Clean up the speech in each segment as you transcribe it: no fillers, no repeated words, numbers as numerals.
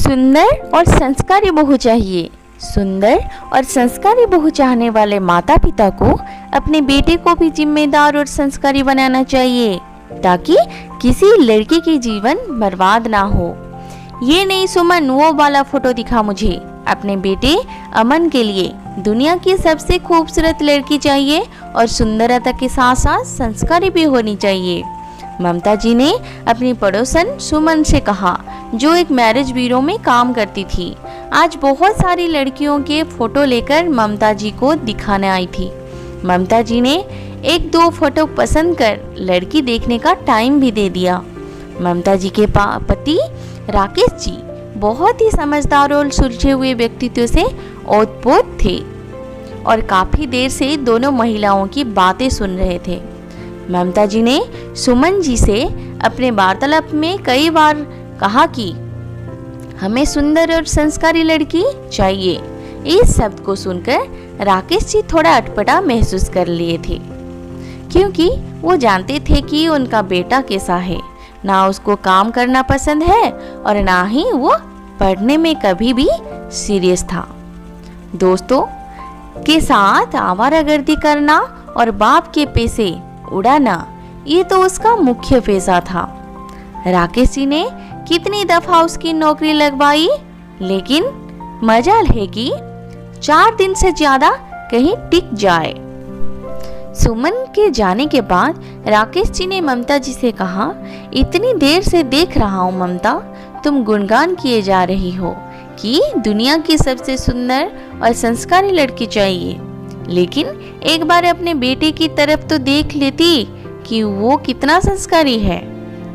सुंदर और संस्कारी बहू चाहिए। सुंदर और संस्कारी बहू चाहने वाले माता पिता को अपने बेटे को भी जिम्मेदार और संस्कारी बनाना चाहिए ताकि किसी लड़की की जीवन बर्बाद ना हो। ये नहीं सुमन, वो वाला फोटो दिखा मुझे। अपने बेटे अमन के लिए दुनिया की सबसे खूबसूरत लड़की चाहिए और सुंदरता के साथ साथ संस्कारी भी होनी चाहिए। ममता जी ने अपनी पड़ोसन सुमन से कहा, जो एक मैरिज ब्यूरो में काम करती थी। आज बहुत सारी लड़कियों के फोटो लेकर ममता जी को दिखाने आई थी। ममता जी ने एक दो फोटो पसंद कर लड़की देखने का टाइम भी दे दिया। ममता जी के पति राकेश जी बहुत ही समझदार और सुलझे हुए व्यक्तित्व से ओतप्रोत थे और काफी देर से दोनों महिलाओं की बातें सुन रहे थे। ममता जी ने सुमन जी से अपने वार्तालाप में कई बार कहा कि हमें सुंदर और संस्कारी लड़की चाहिए। इस शब्द को सुनकर राकेश जी थोड़ा अटपटा महसूस कर लिए थे, क्योंकि वो जानते थे कि उनका बेटा कैसा है। ना उसको काम करना पसंद है और ना ही वो पढ़ने में कभी भी सीरियस था। दोस्तों के साथ आवारागर्दी करना और बाप के पैसे उड़ाना, ये तो उसका मुख्य पेशा था। राकेश जी ने कितनी दफा उसकी नौकरी लगवाई, लेकिन मजाल है कि 4 दिन से ज्यादा कहीं टिक जाए। सुमन के जाने के बाद राकेश जी ने ममता जी से कहा, इतनी देर से देख रहा हूँ ममता, तुम गुणगान किए जा रही हो कि दुनिया की सबसे सुंदर और संस्कारी लड़की चाहिए, लेकिन एक बार अपने बेटे की तरफ तो देख लेती कि वो कितना संस्कारी है।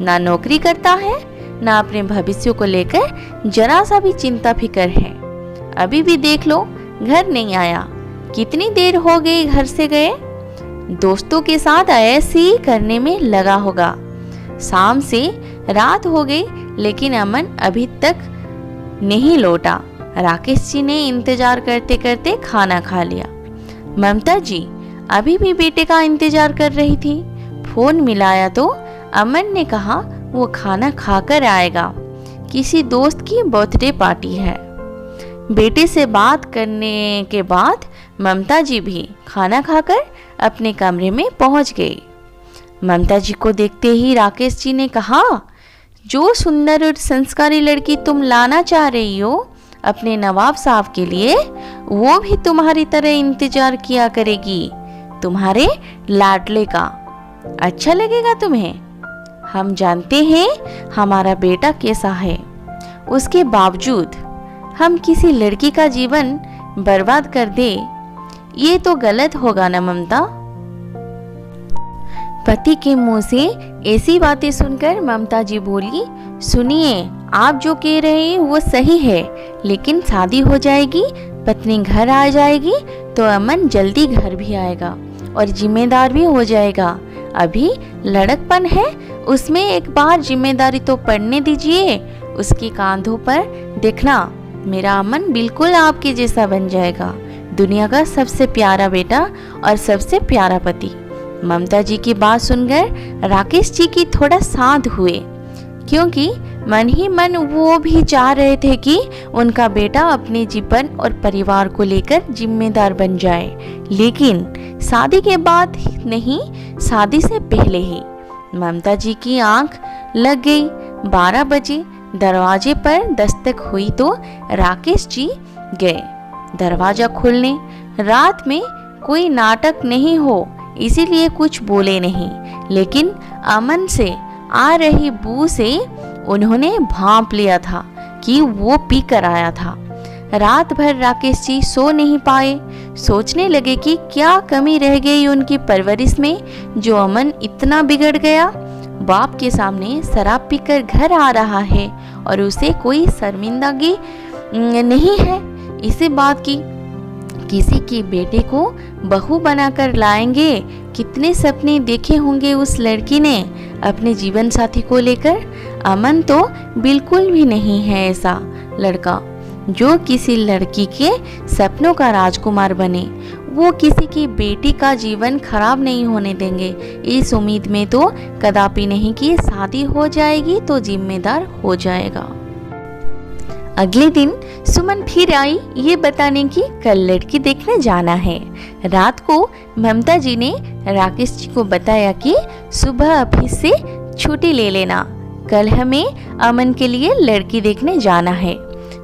ना नौकरी करता है, ना अपने भविष्य को लेकर जरा सा भी चिंता फिकर है। अभी भी देख लो, घर नहीं आया, कितनी देर हो गई घर से गए। दोस्तों के साथ ऐसे ही करने में लगा होगा। शाम से रात हो गई, लेकिन अमन अभी तक नहीं लौटा। राकेश जी ने इंतजार करते करते खाना खा लिया। ममता जी अभी भी बेटे का इंतजार कर रही थी। फोन मिलाया तो अमन ने कहा वो खाना खाकर आएगा, किसी दोस्त की बर्थडे पार्टी है। बेटे से बात करने के बाद ममता जी भी खाना खाकर अपने कमरे में पहुंच गई। ममता जी को देखते ही राकेश जी ने कहा, जो सुंदर और संस्कारी लड़की तुम लाना चाह रही हो अपने नवाब साहब के लिए, वो भी तुम्हारी तरह इंतजार किया करेगी, तुम्हारे लाडले का। अच्छा लगेगा तुम्हें। हम जानते हैं हमारा बेटा कैसा है, उसके बावजूद हम किसी लड़की का जीवन बर्बाद कर दे, ये तो गलत होगा ना ममता। पति के मुंह से ऐसी बातें सुनकर ममता जी बोली, सुनिए, आप जो कह रहे हैं वो सही है, लेकिन शादी हो जाएगी, पत्नी घर आ जाएगी तो अमन जल्दी घर भी आएगा और जिम्मेदार भी हो जाएगा। अभी लड़कपन है, उसमें एक बार जिम्मेदारी तो पड़ने दीजिए। उसके कांधों पर देखना, मेरा अमन बिल्कुल आपके जैसा बन जाएगा, दुनिया का सबसे प्यारा बेटा और सबसे प्यारा पति। ममता जी की बात सुनकर राकेश जी की थोड़ा शांत हुए, क्योंकि मन ही मन वो भी चाह रहे थे कि उनका बेटा अपने जीवन और परिवार को लेकर जिम्मेदार बन जाए, लेकिन शादी के बाद नहीं, शादी से पहले ही। ममता जी की आंख लग गई। 12 बजे दरवाजे पर दस्तक हुई तो राकेश जी गए दरवाजा खोलने। रात में कोई नाटक नहीं हो इसीलिए कुछ बोले नहीं, लेकिन अमन से आ रही बू से उन्होंने भांप लिया था कि वो पी कर आया था। रात भर राकेश जी सो नहीं पाए। सोचने लगे कि क्या कमी रह गई उनकी परवरिश में जो अमन इतना बिगड़ गया। बाप के सामने शराब पीकर घर आ रहा है और उसे कोई शर्मिंदगी नहीं है इसी बात की। किसी के बेटे को बहू बनाकर लाएंगे। कितने सपने देखे होंगे उस लड़की ने अपने जीवन साथी को लेकर। अमन तो बिल्कुल भी नहीं है ऐसा लड़का जो किसी लड़की के सपनों का राजकुमार बने। वो किसी की बेटी का जीवन खराब नहीं होने देंगे इस उम्मीद में तो कदापि नहीं कि शादी हो जाएगी तो जिम्मेदार हो जाएगा। अगले दिन सुमन फिर आई ये बताने की कल लड़की देखने जाना है। रात को ममता जी ने राकेश जी को बताया कि सुबह ऑफिस से छुट्टी ले लेना, कल हमें अमन के लिए लड़की देखने जाना है।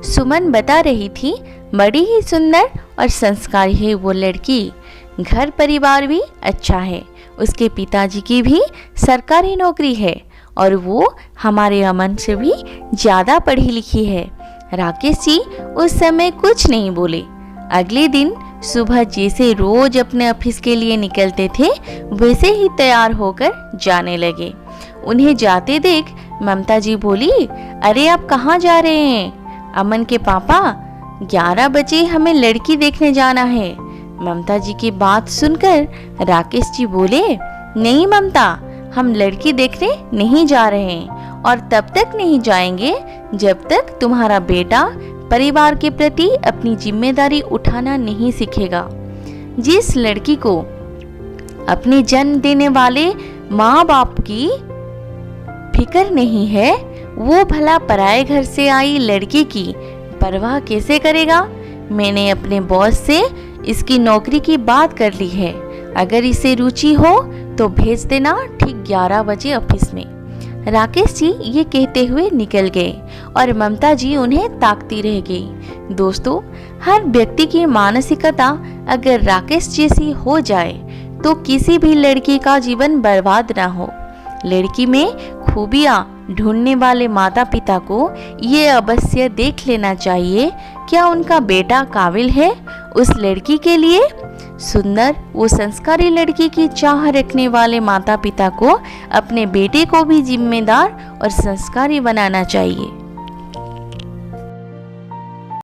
सुमन बता रही थी बड़ी ही सुंदर और संस्कारी है वो लड़की, घर परिवार भी अच्छा है, उसके पिताजी की भी सरकारी नौकरी है और वो हमारे अमन से भी ज़्यादा पढ़ी लिखी है। राकेश जी उस समय कुछ नहीं बोले। अगले दिन सुबह जैसे रोज अपने ऑफिस के लिए निकलते थे वैसे ही तैयार होकर जाने लगे। उन्हें जाते देख ममता जी बोली, अरे आप कहाँ जा रहे हैं? अमन के पापा 11 बजे हमें लड़की देखने जाना है। ममता जी की बात सुनकर राकेश जी बोले, नहीं ममता, हम लड़की देखने नहीं जा रहे हैं और तब तक नहीं जाएंगे जब तक तुम्हारा बेटा परिवार के प्रति अपनी जिम्मेदारी उठाना नहीं सीखेगा। जिस लड़की को अपने जन्म देने वाले माँ बाप की फिक्र नहीं है वो भला पराये घर से आई लड़की की परवाह कैसे करेगा? मैंने अपने बॉस से इसकी नौकरी की बात कर ली है, अगर इसे रुचि हो तो भेज देना ठीक 11 बजे ऑफिस में। राकेश जी ये कहते हुए निकल गए और ममता जी उन्हें ताकती रह गई। दोस्तों, हर व्यक्ति की मानसिकता अगर राकेश जैसी हो जाए तो किसी भी लड़की का जीवन बर्बाद ना हो। लड़की में खूबियाँ ढूंढने वाले माता पिता को ये अवश्य देख लेना चाहिए क्या उनका बेटा काबिल है उस लड़की के लिए। सुंदर वो संस्कारी लड़की की चाह रखने वाले माता पिता को अपने बेटे को भी जिम्मेदार और संस्कारी बनाना चाहिए।